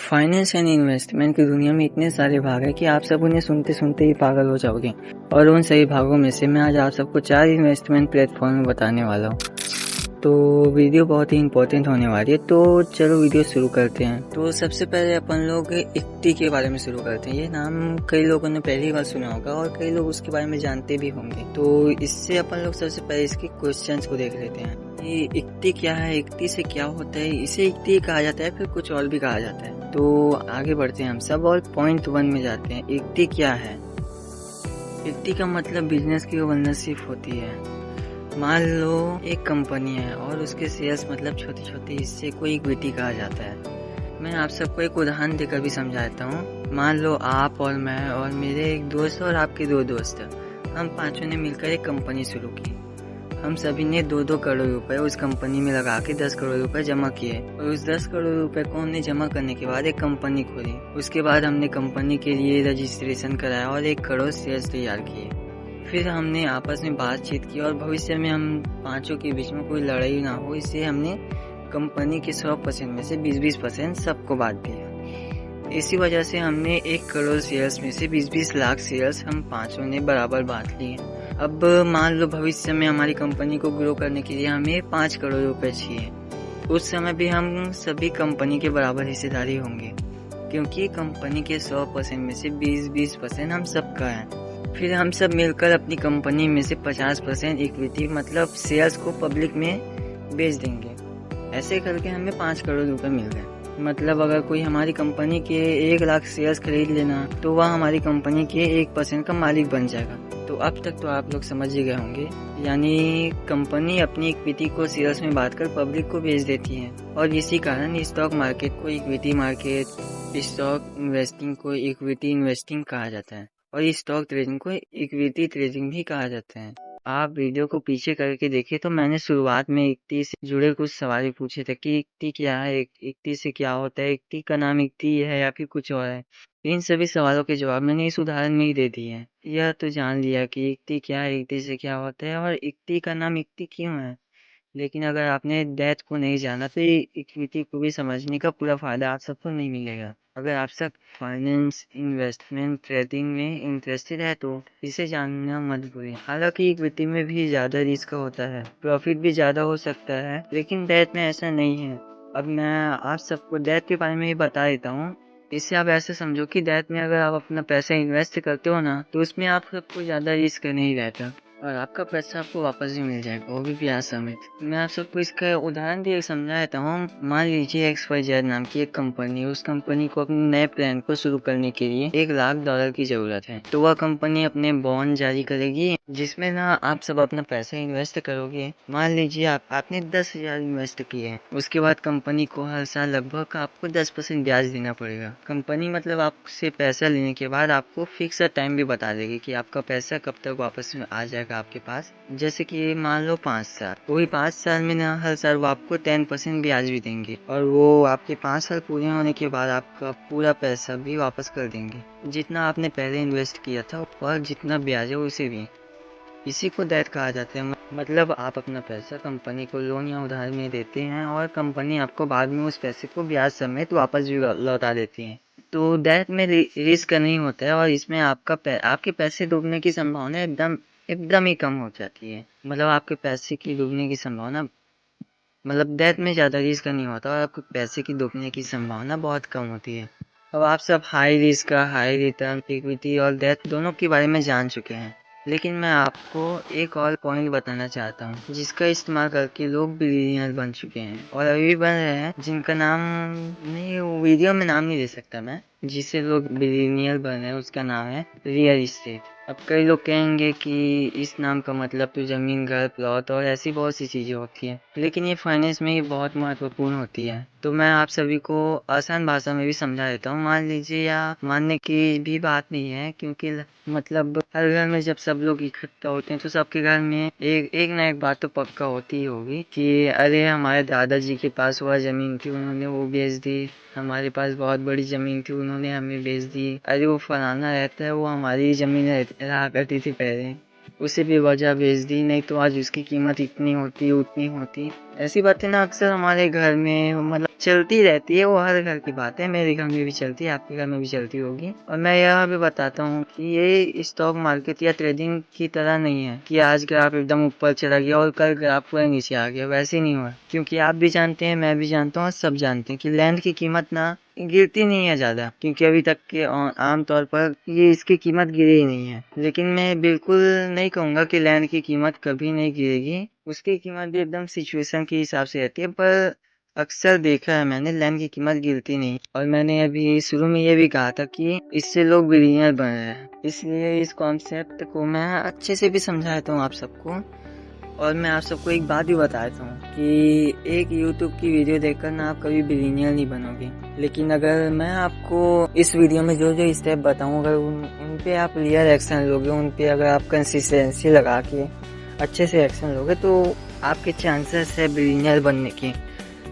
Finance and investment की दुनिया में इतने सारे भाग हैं कि आप सब उन्हें सुनते सुनते ही पागल हो जाओगे। और उन सही भागों में से मैं आज आप सबको 4 इन्वेस्टमेंट प्लेटफॉर्म बताने वाला हूँ। तो वीडियो बहुत ही इंपॉर्टेंट होने वाली है, तो चलो वीडियो शुरू करते हैं। तो सबसे पहले अपन लोग इक्विटी के बारे में शुरू करते हैं। ये नाम कई लोगों ने पहली बार सुना होगा और कई लोग उसके बारे में जानते भी होंगे। तो इससे अपन लोग सबसे पहले इसके क्वेश्चंस को देख लेते हैं कि इक्विटी क्या है, इक्विटी से क्या होता है, इसे इक्विटी कहा जाता है, फिर कुछ और भी कहा जाता है। तो आगे बढ़ते हैं हम सब और पॉइंट 1 में जाते हैं। इक्विटी क्या है? इक्विटी का मतलब बिजनेस की ओनरशिप होती है। मान लो एक कंपनी है और उसके शेयर्स मतलब छोटे छोटे हिस्से को इक्विटी कहा जाता है। मैं आप सबको एक उदाहरण देकर भी समझाता हूँ। मान लो आप और मैं और मेरे एक दोस्त और आपके 2 दोस्त, हम पांचों ने मिलकर एक कंपनी शुरू की। हम सभी ने 2-2 करोड़ रुपए उस कंपनी में लगा के 10 करोड़ रुपए जमा किए और उस 10 करोड़ रुपए को हमने जमा करने के बाद एक कंपनी खोली। उसके बाद हमने कंपनी के लिए रजिस्ट्रेशन कराया और 1 करोड़ शेयर्स तैयार किए। फिर हमने आपस में बातचीत की और भविष्य में हम पांचों के बीच में कोई लड़ाई ना हो, इससे हमने कंपनी के 100% में से 20-20% सबको बांट दिया। इसी वजह से हमने 1 करोड़ शेयर्स में से 20-20 लाख शेयर्स हम पांचों ने बराबर बांट लिए। अब मान लो भविष्य में हमारी कंपनी को ग्रो करने के लिए हमें 5 करोड़ रुपए चाहिए। उस समय भी हम सभी कंपनी के बराबर हिस्सेदारी होंगे, क्योंकि कंपनी के 100% में से 20-20% हम सबका है। फिर हम सब मिलकर अपनी कंपनी में से 50% इक्विटी मतलब शेयर्स को पब्लिक में बेच देंगे। ऐसे करके हमें 5 करोड़ रुपए मिल गए। मतलब अगर कोई हमारी कंपनी के 1 लाख शेयर्स खरीद लेना तो वह हमारी कंपनी के 1% का मालिक बन जाएगा। तो अब तक तो आप लोग समझ ही गए होंगे, यानी कंपनी अपनी इक्विटी को शेयर्स में बांटकर पब्लिक को बेच देती है। और इसी कारण स्टॉक मार्केट को इक्विटी मार्केट, स्टॉक इन्वेस्टिंग को इक्विटी इन्वेस्टिंग कहा जाता है और स्टॉक ट्रेडिंग को इक्विटी ट्रेडिंग भी कहा जाता है। आप वीडियो को पीछे करके देखिए तो मैंने शुरुआत में इक्विटी से जुड़े कुछ सवाल पूछे थे कि इक्विटी क्या है, इक्विटी से क्या होता है, इक्विटी का नाम इक्विटी है या फिर कुछ और है। इन सभी सवालों के जवाब मैंने इस उदाहरण में ही दे दिए हैं। यह तो जान लिया कि इक्विटी क्या है, इक्विटी से क्या होता है और इक्विटी का नाम इक्विटी क्यों है। लेकिन अगर आपने डेप्थ को नहीं जाना तो इक्विटी को भी समझने का पूरा फायदा आप सबको नहीं मिलेगा। अगर आप सब फाइनेंस, इन्वेस्टमेंट, ट्रेडिंग में इंटरेस्टेड है तो इसे जानना मत भूलें। हालांकि इक्विटी में भी ज़्यादा रिस्क होता है, प्रॉफिट भी ज़्यादा हो सकता है, लेकिन डेट में ऐसा नहीं है। अब मैं आप सबको डेट के बारे में ही बता देता हूँ। इससे आप ऐसे समझो कि डेट में अगर आप अपना पैसा इन्वेस्ट करते हो ना तो उसमें आप सबको ज़्यादा रिस्क नहीं रहता और आपका पैसा आपको वापस भी मिल जाएगा, वो भी ब्याज समेत। मैं आप सबको इसका उदाहरण दिए समझा देता हूँ। मान लीजिए XYZ नाम की एक कंपनी, उस कंपनी को अपने नए प्लान को शुरू करने के लिए $1 लाख की जरूरत है। तो वह कंपनी अपने बॉन्ड जारी करेगी जिसमें ना आप सब अपना पैसा इन्वेस्ट करोगे। मान लीजिए आपने 10,000 इन्वेस्ट किए। उसके बाद कंपनी को हर साल लगभग आपको 10% ब्याज देना पड़ेगा। कंपनी मतलब आपसे पैसा लेने के बाद आपको फिक्स टाइम भी बता देगी कि आपका पैसा कब तक वापस आ जाएगा आपके पास। जैसे कि मान लो 5 साल, वही 5 साल में ना हर साल वो आपको 10% ब्याज भी देंगे और वो आपके 5 साल पूरे होने के बाद आपका पूरा पैसा भी वापस कर देंगे, जितना आपने पहले इन्वेस्ट किया था और जितना ब्याज है उसे भी। इसी को डेट कहा जाता है। मतलब आप अपना पैसा कंपनी को लोन या उधार में देते हैं और कंपनी आपको बाद में उस पैसे को ब्याज समेत वापस भी लौटा देती है। तो डेट में रिस्क नहीं होता है और इसमें आपके पैसे डूबने की संभावना एकदम एकदम ही कम हो जाती है। मतलब आपके पैसे की डूबने की संभावना, मतलब डेट में ज़्यादा रिस्क नहीं होता और आपके पैसे की डूबने की संभावना बहुत कम होती है। अब आप सब high risk, high return, equity और डेट दोनों के बारे में जान चुके हैं, लेकिन मैं आपको एक और पॉइंट बताना चाहता हूँ जिसका इस्तेमाल करके लोग बिलियनियर बन चुके हैं और अभी बन रहे हैं, जिनका नाम नहीं, वीडियो में नाम नहीं दे सकता मैं। जिससे लोग बिलियनियर बन रहे हैं उसका नाम है रियल इस्टेट। अब कई लोग कहेंगे कि इस नाम का मतलब तो जमीन, घर, प्लॉट और ऐसी बहुत सी चीजें होती हैं, लेकिन ये फाइनेंस में ही बहुत महत्वपूर्ण होती है। तो मैं आप सभी को आसान भाषा में भी समझा देता हूँ। मान लीजिए, या मानने की भी बात नहीं है, क्योंकि मतलब हर घर में जब सब लोग इकट्ठा होते हैं तो सबके घर में एक ना एक बात तो पक्का होती ही होगी कि अरे हमारे दादाजी के पास वह जमीन थी, उन्होंने वो बेच दी। हमारे पास बहुत बड़ी जमीन थी, उन्होंने हमें बेच दी। अरे वो फलाना रहता है, वो हमारी जमीन रहा करती थी पहले। उसे भी वजह बेच दी, नहीं तो आज उसकी कीमत इतनी होती उतनी होती। ऐसी बातें ना अक्सर हमारे घर में मतलब चलती रहती है, वो हर घर की बात है, मेरे घर में भी चलती है, आपके घर में भी चलती होगी। और मैं यह भी बताता हूँ कि ये स्टॉक मार्केट या ट्रेडिंग की तरह नहीं है कि आज ग्राफ एकदम ऊपर चला गया और कल ग्राफ पूरा नीचे आ गया, वैसे नहीं हुआ। क्योंकि आप भी जानते हैं, मैं भी जानता हूँ और सब जानते हैं कि लैंड की कीमत ना गिरती नहीं है ज़्यादा, क्योंकि अभी तक के आम तौर पर ये इसकी कीमत गिरी ही नहीं है। लेकिन मैं बिल्कुल नहीं कहूँगा कि लैंड की कीमत कभी नहीं गिरेगी, उसकी कीमत भी एकदम सिचुएशन के हिसाब से रहती है। पर अक्सर देखा है मैंने, लैंड की कीमत गिरती नहीं। और मैंने अभी शुरू में ये भी कहा था कि इससे लोग बिलियनर बन रहे हैं, इसलिए इस कॉन्सेप्ट को मैं अच्छे से भी समझाता हूँ आप सबको। और मैं आप सबको एक बात भी बताता हूँ कि एक यूट्यूब की वीडियो देखकर ना आप कभी बिलियनियर नहीं बनोगे, लेकिन अगर मैं आपको इस वीडियो में जो जो स्टेप बताऊँ, अगर उन पे आप रियल एक्शन लोगे, उन पे अगर आप कंसिस्टेंसी लगा के अच्छे से एक्शन लोगे, तो आपके चांसेस है बिलियनियर बनने के।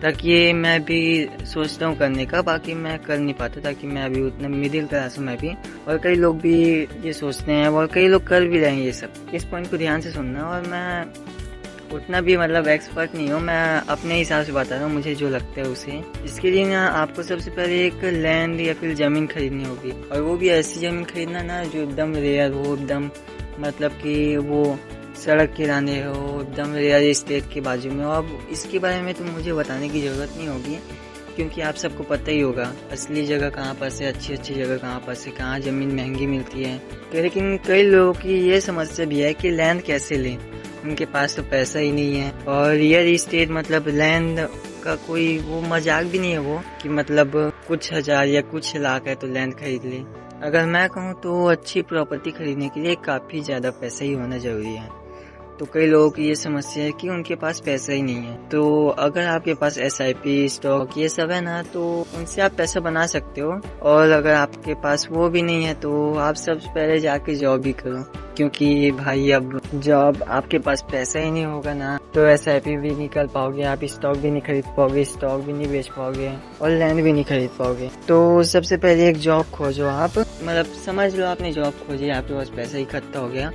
ताकि ये मैं भी सोचता हूँ करने का, बाकी मैं कर नहीं पाता, ताकि मैं अभी उतना मिडिल क्लास हूँ मैं भी, और कई लोग भी ये सोचते हैं और कई लोग कर भी रहे हैं ये सब। इस पॉइंट को ध्यान से सुनना। और मैं उतना भी मतलब एक्सपर्ट नहीं हूँ, मैं अपने हिसाब से बता रहा हूँ, मुझे जो लगता है उसे। इसके लिए ना आपको सबसे पहले एक लैंड या फिर ज़मीन खरीदनी होगी, और वो भी ऐसी ज़मीन खरीदना ना जो एकदम रेयर हो, एकदम मतलब कि वो सड़क किराने हो, एकदम रियल एस्टेट के बाजू में हो। अब इसके बारे में तो मुझे बताने की ज़रूरत नहीं होगी, क्योंकि आप सबको पता ही होगा असली जगह कहाँ पर से, अच्छी अच्छी जगह कहाँ पर से, कहाँ ज़मीन महंगी मिलती है। लेकिन कई लोगों की ये समस्या भी है कि लैंड कैसे लें, उनके पास तो पैसा ही नहीं है। और रियल इस्टेट मतलब लैंड का कोई वो मजाक भी नहीं है वो, कि मतलब कुछ हज़ार या कुछ लाख है तो लैंड खरीद ले। अगर मैं कहूँ तो अच्छी प्रॉपर्टी खरीदने के लिए काफ़ी ज़्यादा पैसा ही होना ज़रूरी है। तो कई लोगों की ये समस्या है कि उनके पास पैसा ही नहीं है। तो अगर आपके पास SIP स्टॉक ये सब है ना, तो उनसे आप पैसा बना सकते हो। और अगर आपके पास वो भी नहीं है तो आप सबसे पहले जाके जॉब ही करो, क्योंकि भाई अब जॉब आपके पास पैसा ही नहीं होगा ना, तो SIP भी नहीं कर पाओगे, आप स्टॉक भी नहीं खरीद पाओगे, स्टॉक भी नहीं बेच पाओगे और लैंड भी नहीं खरीद पाओगे। तो सबसे पहले एक जॉब खोजो आप, मतलब समझ लो आपने जॉब खोजी, आपके पास पैसा इकट्ठा हो गया,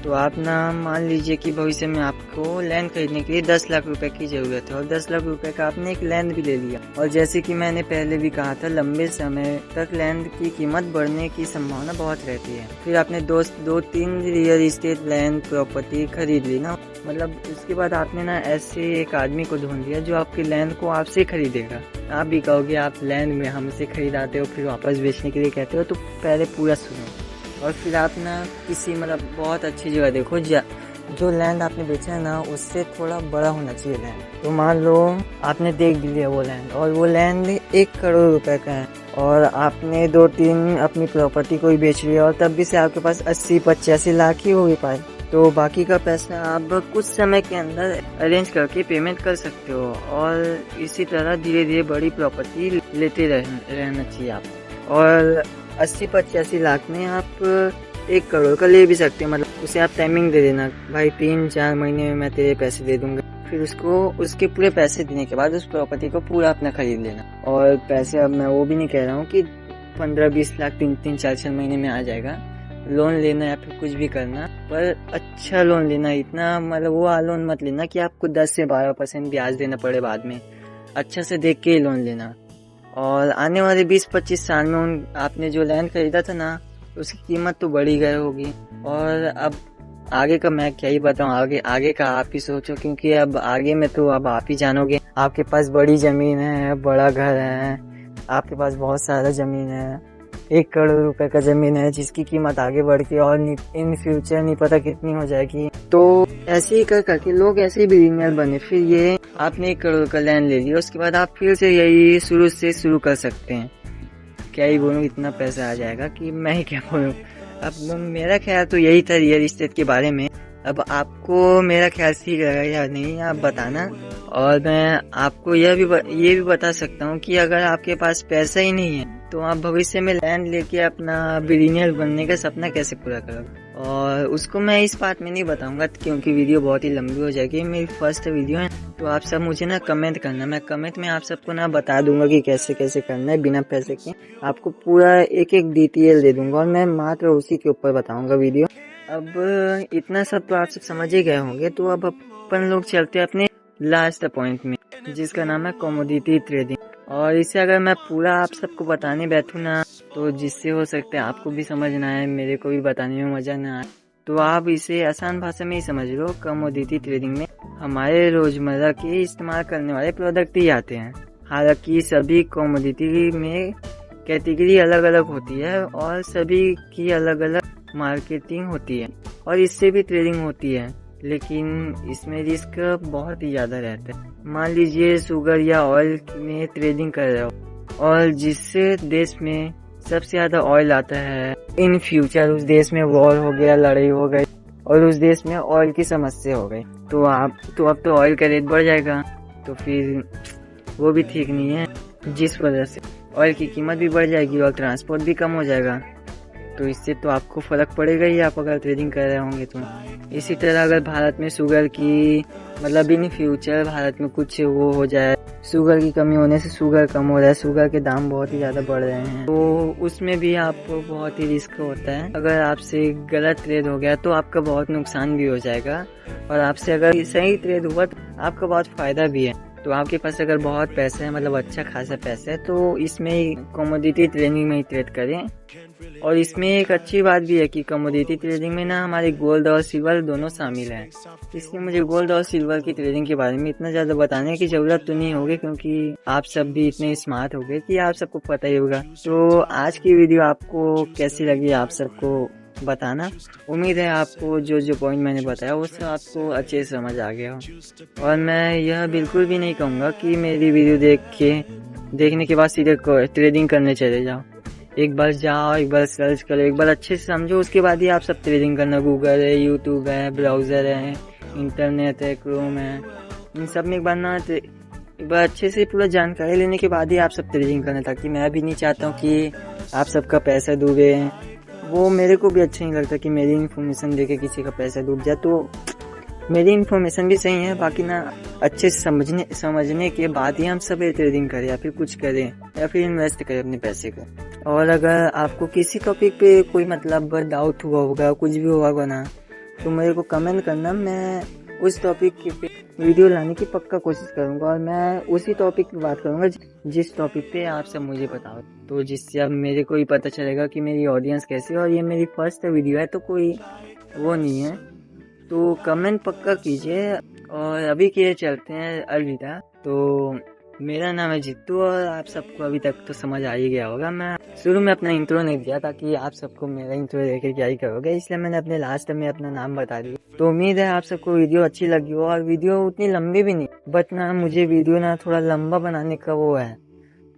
तो आप ना मान लीजिए कि भविष्य में आपको लैंड खरीदने के लिए 10 लाख रुपए की ज़रूरत है, और 10 लाख रुपए का आपने एक लैंड भी ले लिया। और जैसे कि मैंने पहले भी कहा था, लंबे समय तक लैंड की कीमत बढ़ने की संभावना बहुत रहती है। फिर आपने दो तीन रियल इस्टेट लैंड प्रॉपर्टी खरीद ली ना, मतलब उसके बाद आपने ना ऐसे एक आदमी को ढूंढ लिया जो आपके लैंड को आपसे खरीदेगा। आप भी कहोगे आप लैंड में हमसे खरीदाते हो फिर वापस बेचने के लिए कहते हो, तो पहले पूरा सुनो। और फिर आप ना किसी मतलब बहुत अच्छी जगह देखो, जो लैंड आपने बेचा है ना उससे थोड़ा बड़ा होना चाहिए लैंड। तो मान लो आपने देख भी लिया वो लैंड, और वो लैंड 1 करोड़ रुपए का है, और आपने 2-3 अपनी प्रॉपर्टी को ही बेच लिया, और तब भी से आपके पास 80-85 लाख ही हो ही पाए। तो बाकी का पैसा आप कुछ समय के अंदर अरेंज करके पेमेंट कर सकते हो, और इसी तरह धीरे धीरे बड़ी प्रॉपर्टी लेते रहना चाहिए आप। और 80-85 लाख में आप 1 करोड़ का ले भी सकते हैं, मतलब उसे आप टाइमिंग दे देना, भाई 3-4 महीने में मैं तेरे पैसे दे दूंगा। फिर उसके पूरे पैसे देने के बाद उस प्रॉपर्टी को पूरा अपना खरीद लेना। और पैसे अब मैं वो भी नहीं कह रहा हूँ कि 15-20 लाख 3-3 4-4 महीने में आ जाएगा। लोन लेना या फिर कुछ भी करना, पर अच्छा लोन लेना, इतना मतलब वो लोन मत लेना कि आपको 10 से 12% ब्याज देना पड़े बाद में। अच्छा से देख के ही लोन लेना। और आने वाले 20-25 साल में आपने जो लैंड खरीदा था ना, उसकी कीमत तो बढ़ी गई होगी। और अब आगे का मैं क्या ही बताऊँ, आगे का आप ही सोचो, क्योंकि अब आगे में तो अब आप ही जानोगे। आपके पास बड़ी ज़मीन है, बड़ा घर है, आपके पास बहुत सारा ज़मीन है, 1 करोड़ रुपए का ज़मीन है, जिसकी कीमत आगे बढ़ के और इन फ्यूचर नहीं पता कितनी हो जाएगी। तो ऐसे ही करके लोग ऐसे ही बिलियनियर बने। फिर ये आपने 1 करोड़ का लैंड ले लिया, उसके बाद आप फिर से यही शुरू कर सकते हैं। क्या ही बोलूँ, इतना पैसा आ जाएगा कि मैं ही क्या बोलूँ। अब मेरा ख्याल तो यही था रियल इस्टेट के बारे में। अब आपको मेरा ख्याल ठीक लगा या नहीं आप बताना। और मैं आपको ये भी बता सकता हूँ कि अगर आपके पास पैसा ही नहीं है तो आप भविष्य में लैंड लेके अपना बिलियनियर बनने का सपना कैसे पूरा करोगे। और उसको मैं इस पार्ट में नहीं बताऊंगा, क्योंकि वीडियो बहुत ही लंबी हो जाएगी, मेरी फर्स्ट वीडियो है। तो आप सब मुझे ना कमेंट करना, मैं कमेंट में आप सबको ना बता दूंगा कि कैसे कैसे करना है बिना पैसे के। आपको पूरा एक डिटेल दे दूंगा, और मैं मात्र उसी के ऊपर बताऊंगा वीडियो। अब इतना सब तो आप सब समझ ही गए होंगे, तो अब अपन लोग चलते हैं अपने लास्ट पॉइंट में, जिसका नाम है कमोडिटी ट्रेडिंग। और इसे अगर मैं पूरा आप सबको बताने बैठूँ ना, तो जिससे हो सकता है आपको भी समझ ना आए, मेरे को भी बताने में मज़ा ना आए, तो आप इसे आसान भाषा में ही समझ लो। कमोडिटी ट्रेडिंग में हमारे रोजमर्रा के इस्तेमाल करने वाले प्रोडक्ट ही आते हैं। हालांकि सभी कमोडिटी में कैटेगरी अलग अलग होती है और सभी की अलग अलग मार्केटिंग होती है और इससे भी ट्रेडिंग होती है, लेकिन इसमें रिस्क बहुत ही ज़्यादा रहता है। मान लीजिए शुगर या ऑयल में ट्रेडिंग कर रहे हो और जिससे देश में सबसे ज़्यादा ऑयल आता है, इन फ्यूचर उस देश में वॉर हो गया, लड़ाई हो गई और उस देश में ऑयल की समस्या हो गई, तो अब तो ऑयल का रेट बढ़ जाएगा, तो फिर वो भी ठीक नहीं है, जिस वजह से ऑयल की कीमत भी बढ़ जाएगी और ट्रांसपोर्ट भी कम हो जाएगा। तो इससे तो आपको फ़र्क पड़ेगा ही, आप अगर ट्रेडिंग कर रहे होंगे तो। इसी तरह अगर भारत में शुगर की मतलब इन फ्यूचर भारत में कुछ वो हो जाए, शुगर की कमी होने से शुगर कम हो रहा है, शुगर के दाम बहुत ही ज़्यादा बढ़ रहे हैं, तो उसमें भी आपको बहुत ही रिस्क होता है। अगर आपसे गलत ट्रेड हो गया तो आपका बहुत नुकसान भी हो जाएगा, और आपसे अगर सही ट्रेड हुआ तो आपका बहुत फ़ायदा भी है। तो आपके पास अगर बहुत पैसा है, मतलब अच्छा खासा पैसा है, तो इसमें कमोडिटी ट्रेडिंग में ही ट्रेड करें। और इसमें एक अच्छी बात भी है कि कमोडिटी ट्रेडिंग में ना हमारे गोल्ड और सिल्वर दोनों शामिल हैं, इसलिए मुझे गोल्ड और सिल्वर की ट्रेडिंग के बारे में इतना ज़्यादा बताने की ज़रूरत तो नहीं होगी, क्योंकि आप सब भी इतने स्मार्ट हो गए कि आप सबको पता ही होगा। तो आज की वीडियो आपको कैसी लगी आप सबको बताना। उम्मीद है आपको जो जो पॉइंट मैंने बताया वो सब आपको अच्छे से समझ आ गया हो। और मैं यह बिल्कुल भी नहीं कहूँगा कि मेरी वीडियो देखने के बाद सीधे ट्रेडिंग करने चले जाओ। एक बार जाओ, एक बार सर्च करो, एक बार अच्छे से समझो, उसके बाद ही आप सब ट्रेडिंग करना। गूगल है, यूट्यूब है, ब्राउज़र है, इंटरनेट है, क्रोम है, इन सब में एक बार अच्छे से पूरा जानकारी लेने के बाद ही आप सब ट्रेडिंग करना, ताकि मैं भी नहीं चाहता हूँ कि आप सबका पैसा डूबे। वो मेरे को भी अच्छा नहीं लगता कि मेरी इन्फॉर्मेशन देके किसी का पैसा डूब जाए। तो मेरी इन्फॉर्मेशन भी सही है, बाकी ना अच्छे से समझने के बाद ही हम सब ट्रेडिंग करें या फिर कुछ करें या फिर इन्वेस्ट करें अपने पैसे को। और अगर आपको किसी टॉपिक पे कोई मतलब डाउट हुआ होगा, कुछ भी हुआ होगा ना, तो मेरे को कमेंट करना, मैं उस टॉपिक पे वीडियो लाने की पक्का कोशिश करूँगा और मैं उसी टॉपिक पे बात करूँगा जिस टॉपिक पे आप सब मुझे बताओ, तो जिससे अब मेरे को ही पता चलेगा कि मेरी ऑडियंस कैसी है। और ये मेरी फर्स्ट वीडियो है तो कोई वो नहीं है, तो कमेंट पक्का कीजिए। और अभी के चलते हैं अलविदा। तो मेरा नाम है जित्तू और आप सबको अभी तक तो समझ आ ही गया होगा। मैं शुरू में अपना इंट्रो नहीं दिया ताकि आप सबको मेरा इंट्रो देकर क्या ही करोगे, इसलिए मैंने अपने लास्ट में अपना नाम बता दिया। तो उम्मीद है आप सबको वीडियो अच्छी लगी हो, और वीडियो उतनी लंबी भी नहीं, बट ना मुझे वीडियो ना थोड़ा लंबा बनाने का वो है।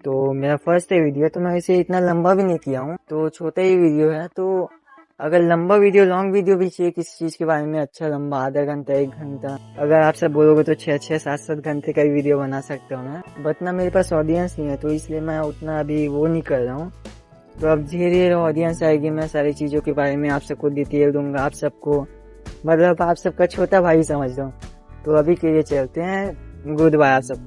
तो मेरा फर्स्ट है वीडियो, तो मैं इसे इतना लंबा भी नहीं किया हूँ, तो छोटा ही वीडियो है। तो अगर लंबा वीडियो, लॉन्ग वीडियो भी चाहिए किसी चीज़ के बारे में, अच्छा लंबा, आधा घंटा, 1 घंटा, अगर आप सब बोलोगे तो 6-6, 7-7 घंटे का वीडियो बना सकता हूँ मैं, बट ना मेरे पास ऑडियंस नहीं है, तो इसलिए मैं उतना अभी वो नहीं कर रहा हूँ। तो अब धीरे धीरे ऑडियंस आएगी, मैं सारी चीज़ों के बारे में आप सबको डिटेल दूंगा, आप सबको मतलब आप सबका छोटा भाई समझ लो। तो अभी के लिए चलते हैं, गुड बाय आप सब।